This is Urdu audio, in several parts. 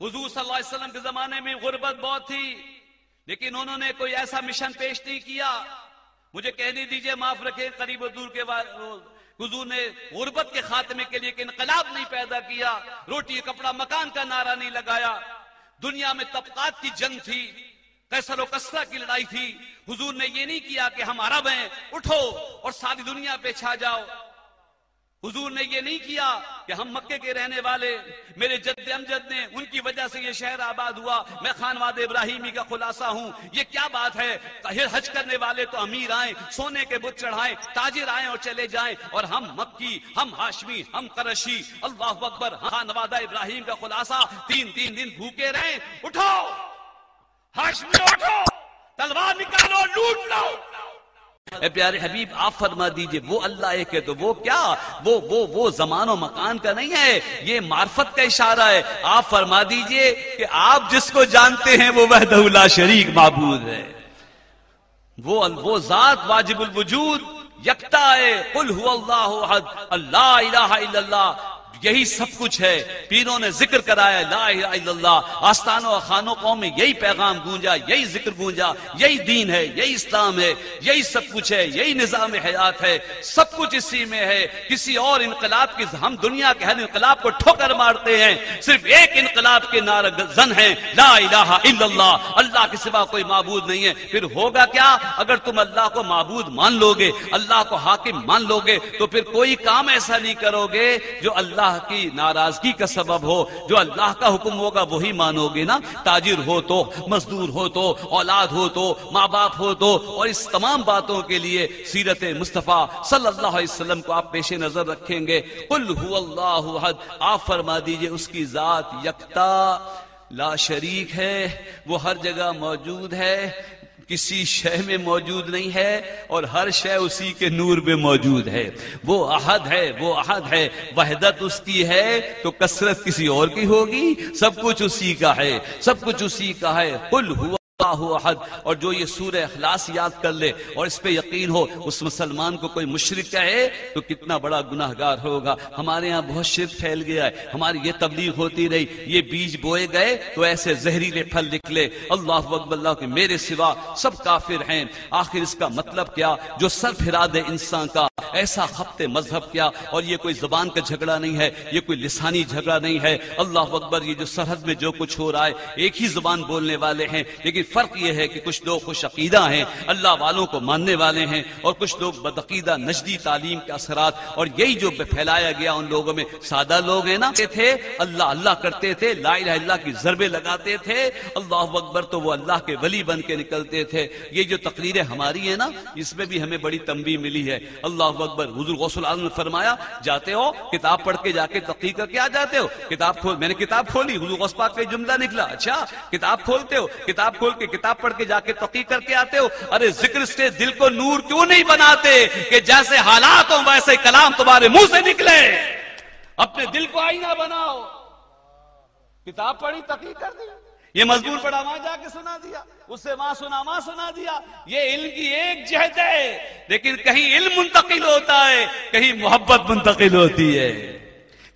حضور صلی اللہ علیہ وسلم کے زمانے میں غربت بہت تھی، لیکن انہوں نے کوئی ایسا مشن پیش نہیں کیا. مجھے کہنے دیجئے، معاف رکھے قریب و دور کے حضور نے غربت کے خاتمے کے لیے انقلاب نہیں پیدا کیا، روٹی کپڑا مکان کا نعرہ نہیں لگایا. دنیا میں طبقات کی جنگ تھی، قیصر و کسریٰ کی لڑائی تھی. حضور نے یہ نہیں کیا کہ ہم عرب ہیں اٹھو اور ساری دنیا پہ چھا جاؤ. حضور نے یہ نہیں کیا کہ ہم مکے کے رہنے والے، میرے جد امجد نے، ان کی وجہ سے یہ شہر آباد ہوا، میں خانواد ابراہیمی کا خلاصہ ہوں. یہ کیا بات ہے؟ حج کرنے والے تو امیر آئیں، سونے کے بت چڑھائیں، تاجر آئیں اور چلے جائیں، اور ہم مکی، ہم ہاشمی، ہم قرشی، اللہ اکبر، خانواد ابراہیم کا خلاصہ، تین دن بھوکے رہیں. اٹھو ہاشمی، اٹھو، تلوار نکالو، لوٹ لو. اے پیارے حبیب، آپ فرما دیجئے وہ اللہ ایک ہے تو وہ کیا، وہ زمان و مکان کا نہیں ہے، یہ معرفت کا اشارہ ہے. آپ فرما دیجئے کہ آپ جس کو جانتے ہیں وہ وحدہ لا شریک معبود ہے، وہ ذات واجب الوجود یکتا ہے. قل هو اللہ احد اللہ الہ الا اللہ، یہی سب کچھ ہے. پیروں نے ذکر کرایا لا الہ الا اللہ، آستانوں و خانوں قوم میں یہی پیغام گونجا، یہی ذکر گونجا، یہی دین ہے، یہی اسلام ہے، یہی سب کچھ ہے، یہی نظام حیات ہے، سب کچھ اسی میں ہے. کسی اور انقلاب کی، ہم دنیا کے ہر انقلاب کو ٹھوکر مارتے ہیں، صرف ایک انقلاب کے نعرہ زن ہیں لا الہ الا اللہ، اللہ کے سوا کوئی معبود نہیں ہے. پھر ہوگا کیا؟ اگر تم اللہ کو معبود مان لو گے، اللہ کو حاکم مان لو گے، تو پھر کوئی کام ایسا نہیں کرو گے جو اللہ کی ناراضگی کا سبب ہو. جو اللہ کا حکم ہوگا وہی مانو گے نا. تاجر ہو تو، مزدور ہو تو، اولاد ہو تو، ماں باپ ہو تو. اور اس تمام باتوں کے لیے سیرت مصطفیٰ صلی اللہ علیہ وسلم کو آپ پیش نظر رکھیں گے. قل هو اللہ احد، آپ فرما دیجئے اس کی ذات یکتا لا شریک ہے، وہ ہر جگہ موجود ہے، کسی شے میں موجود نہیں ہے، اور ہر شے اسی کے نور میں موجود ہے. وہ احد ہے، وہ احد ہے، وحدت اس کی ہے تو کثرت کسی اور کی ہوگی؟ سب کچھ اسی کا ہے، سب کچھ اسی کا ہے. قل هو اللہ احد. اور جو یہ سورہ اخلاص یاد کر لے اور اس پہ یقین ہو، اس مسلمان کو کوئی مشرک کہے تو کتنا بڑا گناہگار ہوگا. ہمارے ہاں بہت شرک پھیل گیا ہے، ہماری یہ تبلیغ ہوتی رہی، یہ بیج بوئے گئے تو ایسے زہریلے پھل نکلے. اللہ اکبر، اللہ کے میرے سوا سب کافر ہیں. آخر اس کا مطلب کیا؟ جو سر پھرا دے انسان کا، ایسا خبط مذہب کیا. اور یہ کوئی زبان کا جھگڑا نہیں ہے، یہ کوئی لسانی جھگڑا نہیں ہے. اللہ اکبر، یہ جو سرحد میں جو کچھ ہو رہا ہے، ایک ہی زبان بولنے والے ہیں، لیکن فرق یہ ہے کہ کچھ لوگ خوش عقیدہ ہیں، اللہ والوں کو ماننے والے ہیں، اور کچھ لوگ بدعقیدہ نجدی تعلیم کے اثرات. اور یہی جو پھیلایا گیا ان لوگوں میں، سادہ لوگ ہیں نا، تھے اللہ اللہ کرتے تھے، لا الہ الا اللہ کی ضربے لگاتے تھے، اللہ اکبر، تو وہ اللہ کے ولی بن کے نکلتے تھے. یہ جو تقریریں ہماری ہیں نا، اس میں بھی ہمیں بڑی تنبیہ ملی ہے. اللہ اکبر. حضور غوث العظم نے فرمایا، جاتے ہو کتاب پڑھ کے جا کے تحقیق کر کے آ جاتے ہو. کتاب کھول، میں نے کتاب کھولی، حضور غوث پاک کا جملہ نکلا، اچھا کتاب کھولتے ہو، کتاب کھول کے کتاب پڑھ کے جا کے تحقیق کر کے آتے ہو. ارے ذکر سے دل کو نور کیوں نہیں بناتے کہ جیسے حالات ہوں ویسے کلام تمہارے منہ سے نکلے؟ اپنے دل کو آئینہ بناؤ. کتاب پڑھی، تحقیق کر دی، یہ مضمون پڑھا، وہاں جا کے سنا دیا، اس سے وہاں سنا، وہاں سنا دیا. یہ علم کی ایک جہت ہے، لیکن کہیں علم منتقل ہوتا ہے، کہیں محبت منتقل ہوتی ہے،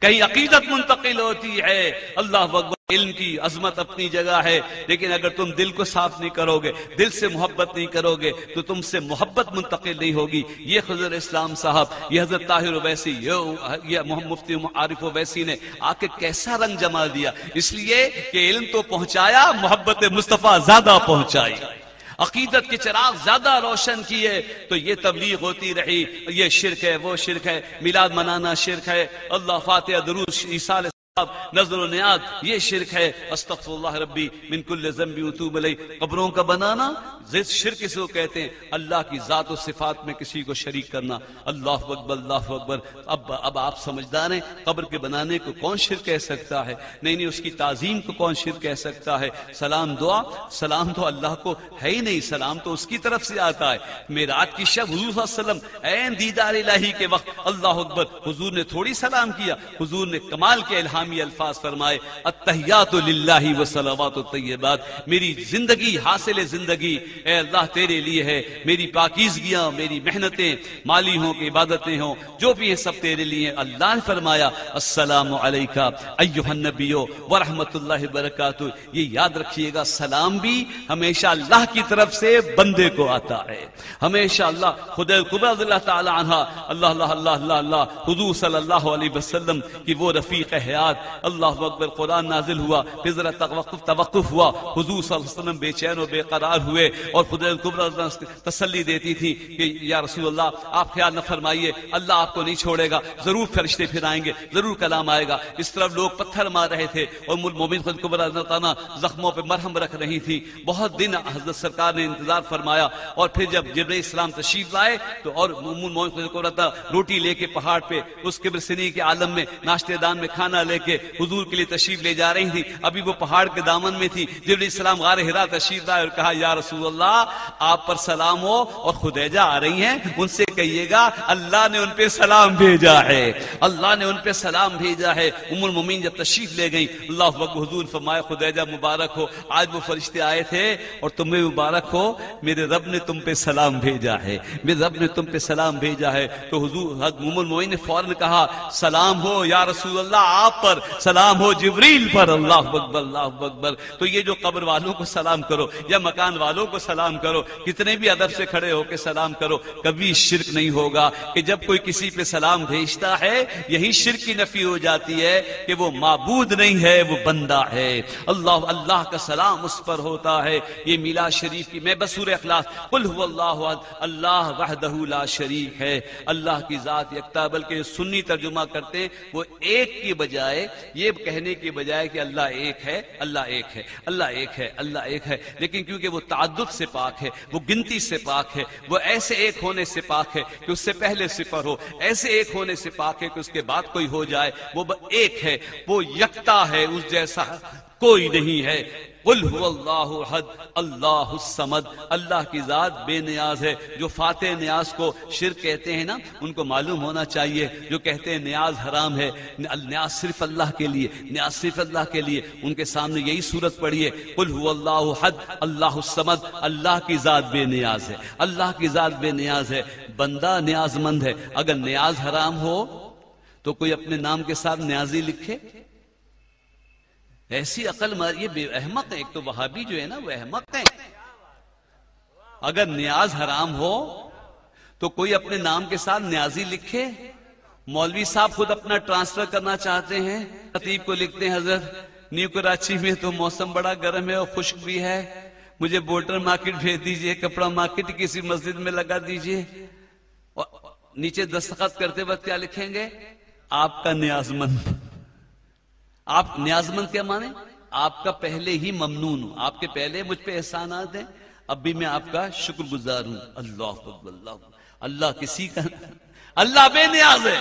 کہیں عقیدت منتقل ہوتی ہے. اللہ اکبر. علم کی عظمت اپنی جگہ ہے، لیکن اگر تم دل کو صاف نہیں کرو گے، دل سے محبت نہیں کرو گے، تو تم سے محبت منتقل نہیں ہوگی. یہ خضر اسلام صاحب، یہ حضرت طاہر اویسی، یہ محمد مفتی عارف اویسی نے آ کے کیسا رنگ جما دیا. اس لیے کہ علم تو پہنچایا، محبت مصطفیٰ زیادہ پہنچائی، عقیدت کے چراغ زیادہ روشن کیے. تو یہ تبلیغ ہوتی رہی. یہ شرک ہے، وہ شرک ہے، میلاد منانا شرک ہے، اللہ فاتحہ درود عیسیٰ نظر و نیاز یہ شرک ہے. استغفر اللہ ربی من کل ذنب واتوب الیہ. قبروں کا بنانا شرک اس کو کہتے ہیں، اللہ کی ذات و صفات میں کسی کو شریک کرنا. اللہ اکبر، اللہ اکبر. اب آپ سمجھدار ہیں، قبر کے بنانے کو کون شرک کہہ سکتا ہے؟ نہیں، اس کی تعظیم کو کون شرک کہہ سکتا ہے؟ سلام دعا، سلام تو اللہ کو ہے ہی نہیں، سلام تو اس کی طرف سے آتا ہے. معراج کی شب حضور صلی اللہ علیہ وسلم عین دیدار الہی کے وقت، اللہ اکبر، حضور نے تھوڑی سلام کیا، حضور نے کمال کے الہام اسلامی الفاظ فرمائے التحیات للہ والصلوات الطیبات، میری زندگی، حاصل زندگی اے اللہ تیرے لیے ہے، میری پاکیزگیاں، میری محنتیں، مالی ہوں کہ عبادتیں ہوں، جو بھی ہے سب تیرے لیے۔ اللہ نے فرمایا السلام علیکہ ایھا النبی ورحمۃ اللہ وبرکاتہ۔ یہ یاد رکھیے گا، سلام بھی ہمیشہ اللہ کی طرف سے بندے کو آتا ہے، ہمیشہ اللہ خدا کبریٰ رضی اللہ تعالی عنہ، اللہ اللہ اللہ اللہ اللہ، حضور صلی اللہ علیہ وسلم کی وہ رفیق حیات، اللہ اکبر، قرآن نازل ہوا، پھر ذرا توقف ہوا، حضور صلی اللہ علیہ وسلم بے چین و بے قرار ہوئے، اور خدا کبریٰ تسلی دیتی تھی کہ یا رسول اللہ آپ خیال نہ فرمائیے، اللہ آپ کو نہیں چھوڑے گا، ضرور فرشتے پھر آئیں گے، ضرور کلام آئے گا۔ اس طرف لوگ پتھر مار رہے تھے اور مومن خود کبریٰ زخموں پہ مرہم رکھ رہی تھی۔ بہت دن حضرت سرکار نے انتظار فرمایا، اور پھر جب جبرائیل السلام تشریف لائے تو اور مومن خود کبریٰ روٹی لے کے پہاڑ پہ اس کبر سنی کے عالم میں ناشتے دان میں کھانا لے کے حضور کے لیے تشریف لے جا رہی تھی، ابھی وہ پہاڑ کے دامن میں تھی۔ جبرائیل السلام غار حرا تشریف لائے اور کہا یا رسول اللہ آپ پر سلام ہو، اور خدیجہ آ رہی ہیں، ان سے کہیے گا اللہ نے ان پہ سلام بھیجا ہے، اللہ نے ان پہ سلام بھیجا ہے۔ ام المومنین جب تشریف لے گئی، اللہ اکبر، حضور فرمائے خدیجہ مبارک ہو، آج وہ فرشتے آئے تھے اور تمہیں مبارک ہو، میرے رب نے تم پہ سلام بھیجا ہے، میرے رب نے تم پہ سلام بھیجا ہے۔ تو حضور ام المومنین نے فوراً کہا سلام ہو یا رسول اللہ آپ پر، سلام ہو جبریل پر، اللہ اکبر اللہ اکبر۔ تو یہ جو قبر والوں کو سلام کرو یا مکان والوں کو سلام کرو، کتنے بھی ادب سے کھڑے ہو کے سلام کرو، کبھی شرک نہیں ہوگا کہ جب کوئی کسی پہ سلام بھیجتا ہے یہی شرک کی نفی ہو جاتی ہے کہ وہ معبود نہیں ہے، وہ بندہ ہے۔ اللہ کا سلام اس پر ہوتا ہے۔ یہ میلاد شریف کی میں بس سورہ اخلاص قل هو اللہ احد اللہ وحدہ لا شریک ہے، اللہ کی ذات یکتا، بلکہ سنی ترجمہ کرتے ہیں وہ ایک کی بجائے یہ کہنے کی بجائے کہ اللہ ایک ہے، اللہ ایک ہے، اللہ ایک ہے، اللہ ایک ہے، لیکن کیونکہ وہ تعدد سے پاک ہے، وہ گنتی سے پاک ہے، وہ ایسے ایک ہونے سے پاک ہے کہ اس سے پہلے صفر ہو، ایسے ایک ہونے سے پاک ہے کہ اس کے بعد کوئی ہو جائے، وہ ایک ہے، وہ یکتا ہے، اس جیسا کوئی نہیں ہے۔ قل هو اللہ احد اللہ الصمد، اللہ کی ذات بے نیاز ہے۔ جو فاتح نیاز کو شرک کہتے ہیں نا، ان کو معلوم ہونا چاہیے، جو کہتے ہیں نیاز حرام ہے، نیاز صرف اللہ کے لیے، نیاز صرف اللہ کے لیے، ان کے سامنے یہی صورت پڑھیے قل هو اللہ احد اللہ الصمد، اللہ کی ذات بے نیاز ہے، اللہ کی ذات بے نیاز ہے، بندہ نیاز مند ہے۔ اگر نیاز حرام ہو تو کوئی اپنے نام کے ساتھ نیازی لکھے؟ ایسی عقل یہ بے احمق ہے۔ ایک تو وہابی جو ہے نا وہ احمق ہے۔ اگر نیاز حرام ہو تو کوئی اپنے نام کے ساتھ نیازی لکھے؟ مولوی صاحب خود اپنا ٹرانسفر کرنا چاہتے ہیں، خطیب کو لکھتے ہیں حضرت نیو کراچی میں تو موسم بڑا گرم ہے اور خشک بھی ہے، مجھے بولٹر مارکیٹ بھیج دیجئے، کپڑا مارکیٹ کسی مسجد میں لگا دیجئے، اور نیچے دستخط کرتے وقت کیا لکھیں گے؟ آپ کا نیاز مند۔ آپ نیاز مند کیا مانے؟ آپ کا پہلے ہی ممنون ہوں، آپ کے پہلے مجھ پہ احسانات ہیں، اب بھی میں آپ کا شکر گزار ہوں۔ اللہ اکبر اللہ، اللہ کسی کا، اللہ بے نیاز ہے۔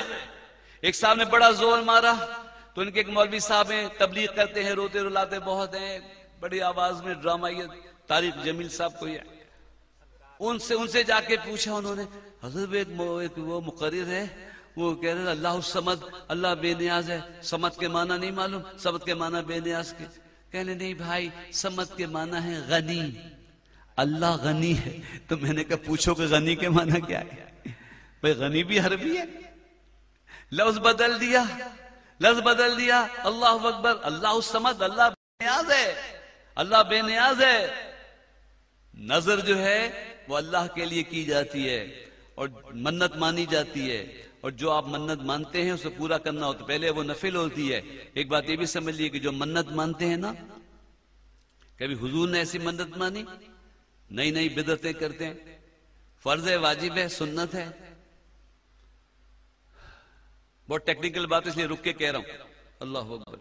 ایک صاحب نے بڑا زور مارا تو ان کے ایک مولوی صاحب ہیں، تبلیغ کرتے ہیں، روتے رلاتے بہت ہیں، بڑی آواز میں ڈرامائی، طارق جمیل صاحب کو، ان سے جا کے پوچھا انہوں نے، حضرت ایک وہ مقرر ہے، وہ کہہ رہے ہیں اللہ الصمد، اللہ بے نیاز ہے، صمد کے معنی نہیں معلوم، صمد کے معنی بے نیاز کے، کہنے نہیں بھائی صمد کے معنی ہے غنی، اللہ غنی ہے۔ تو میں نے کہا پوچھو کہ غنی کے معنی کیا ہے؟ بھائی غنی بھی عربی ہے، لفظ بدل دیا، لفظ بدل دیا، اللہ اکبر، اللہ الصمد، اللہ بے نیاز ہے، اللہ بے نیاز ہے۔ نظر جو ہے وہ اللہ کے لیے کی جاتی ہے اور منت مانی جاتی ہے، اور جو آپ منت مانتے ہیں اسے پورا کرنا ہوتا ہے، پہلے وہ نفل ہوتی ہے۔ ایک بات یہ بھی سمجھ لیے کہ جو منت مانتے ہیں نا، کبھی حضور نے ایسی منت مانی؟ نئی نئی بدعتیں کرتے ہیں، فرض ہے، واجب ہے، سنت ہے۔ بہت ٹیکنیکل بات اس لیے رک کے کہہ رہا ہوں، اللہ اکبر۔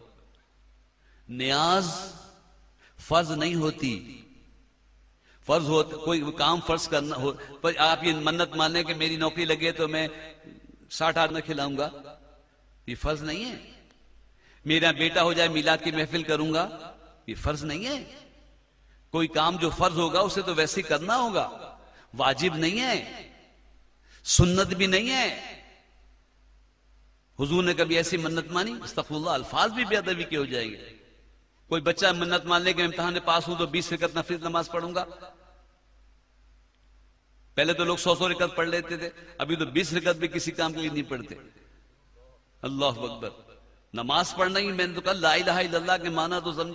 نیاز فرض نہیں ہوتی، فرض ہوتا کوئی کام فرض کرنا ہو، آپ یہ منت ماننے کہ میری نوکری لگے تو میں 60 آدمی کھلاؤں گا، یہ فرض نہیں ہے۔ میرا بیٹا ہو جائے میلاد کی محفل کروں گا، یہ فرض نہیں ہے۔ کوئی کام جو فرض ہوگا اسے تو ویسے ہی کرنا ہوگا، واجب نہیں ہے، سنت بھی نہیں ہے۔ حضور نے کبھی ایسی منت مانی؟ استغفر اللہ، الفاظ بھی بے ادبی کے ہو جائیں گے. کوئی بچہ منت ماننے کے امتحان میں پاس ہوں تو 20 رکعت نفل نماز پڑھوں گا. پہلے تو لوگ 100 رکعت پڑھ لیتے تھے، ابھی تو 20 رکعت بھی کسی کام کے لیے نہیں پڑھتے. اللہ اکبر. نماز پڑھنا ہی، میں نے تو کہا لا الہ الا اللہ کے معنی تو سمجھے.